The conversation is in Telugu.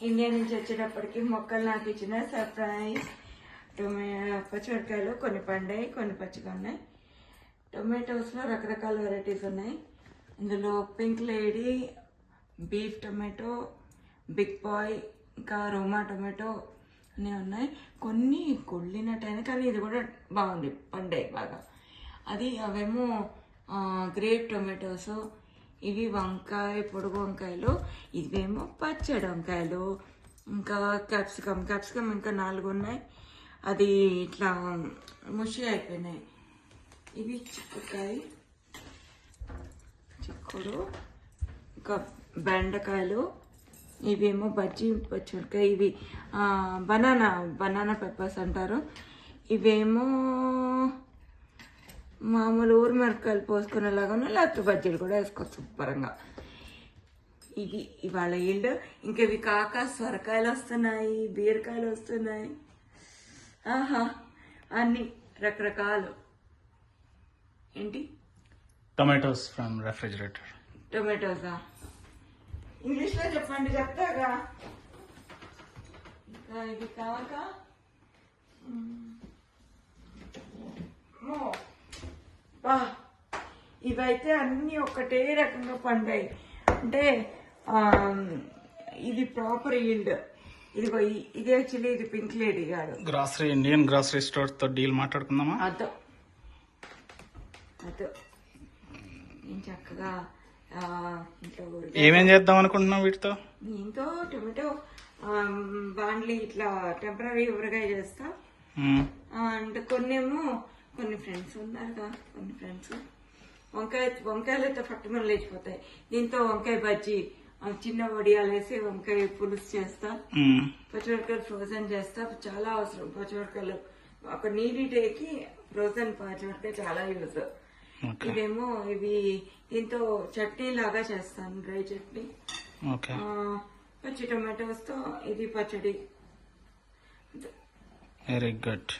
ఇండియా నుంచి వచ్చేటప్పటికి మొక్కలు నాకు ఇచ్చిన సర్ప్రైజ్. పచ్చిమిరకాయలు కొన్ని పండాయి, కొన్ని పచ్చిగా ఉన్నాయి. టొమాటోస్లో రకరకాల వెరైటీస్ ఉన్నాయి. ఇందులో pink lady, beef tomato, big boy, ఇంకా రోమా టొమాటో అన్నీ ఉన్నాయి. కొన్ని కొళ్ళినట్టయినా కానీ ఇది కూడా బాగుంది, పండాయి బాగా. అవేమో గ్రేప్ టొమాటోస్, ఇవి వంకాయ, పొడుగు వంకాయలు, ఇవేమో పచ్చడి వంకాయలు. ఇంకా క్యాప్సికమ్ ఇంకా 4 ఉన్నాయి. అది ఇట్లా ముషి అయిపోయినాయి. ఇవి చిక్కుడు, ఇంకా బెండకాయలు, ఇవేమో బజ్జీ పచ్చిమిరకాయ, ఇవి బనానా పెప్పర్స్ అంటారు. ఇవేమో మామూలు ఊరు మిరపకాయలు పోసుకునేలాగా, లేకపోతే బజ్జీలు కూడా వేసుకోవచ్చు శుభ్రంగా. ఇది ఇవాళ ఈల్డ్. ఇంకా ఇవి కాక సొరకాయలు వస్తున్నాయి, బీరకాయలు వస్తున్నాయి. ఆహా, అన్ని రకరకాలు. ఏంటి టొమాటోస్ ఫ్రమ్ రెఫ్రిజిరేటర్. టొమాటోసా? ఇంగ్లీష్లో చెప్పండి, చెప్తాగా. ఇంకా ఇది కాక ఇవైతే అన్ని ఒకటే రకంగా పండాయి. అంటే ఇది ప్రాపర్ ఈల్డ్. ఇదిగో ఇది యాక్చువల్లీ ఇది పింక్ లేడీ కాదు. గ్రాసరీ, ఇండియన్ గ్రాసరీ స్టోర్ తో డీల్ మాట్లాడుకుందామా? అదో నేను చక్కగా ఇంట్లో ఏమేం చేద్దాం అనుకుంటున్నావు వీటితో? దీంతో టొమాటో బాండ్లీ ఇట్లా టెంపరీ ఊరగాయ చేస్తా. అండ్ కొన్ని ఫ్రెండ్స్ ఉన్నారుగా, కొన్ని ఫ్రెండ్స్ వంకాయలు అయితే పట్టుమని లేచిపోతాయి. దీంతో వంకాయ బజ్జీ, చిన్న వడియాలు వేసి వంకాయ పులుసు చేస్తా. పచ్చిమిరపకాయలు ఫ్రోజన్ చేస్తా. చాలా అవసరం పచ్చిమిరపకాయలు. ఒక నీటి డేకి ఫ్రోజన్ పచ్చిమిరపకాయ చాలా యూజ్. ఇవేమో ఇవి దీంతో చట్నీ లాగా చేస్తాను, డ్రై చట్నీ. పచ్చి టొమాటోస్ తో ఇది పచ్చడి. Very good.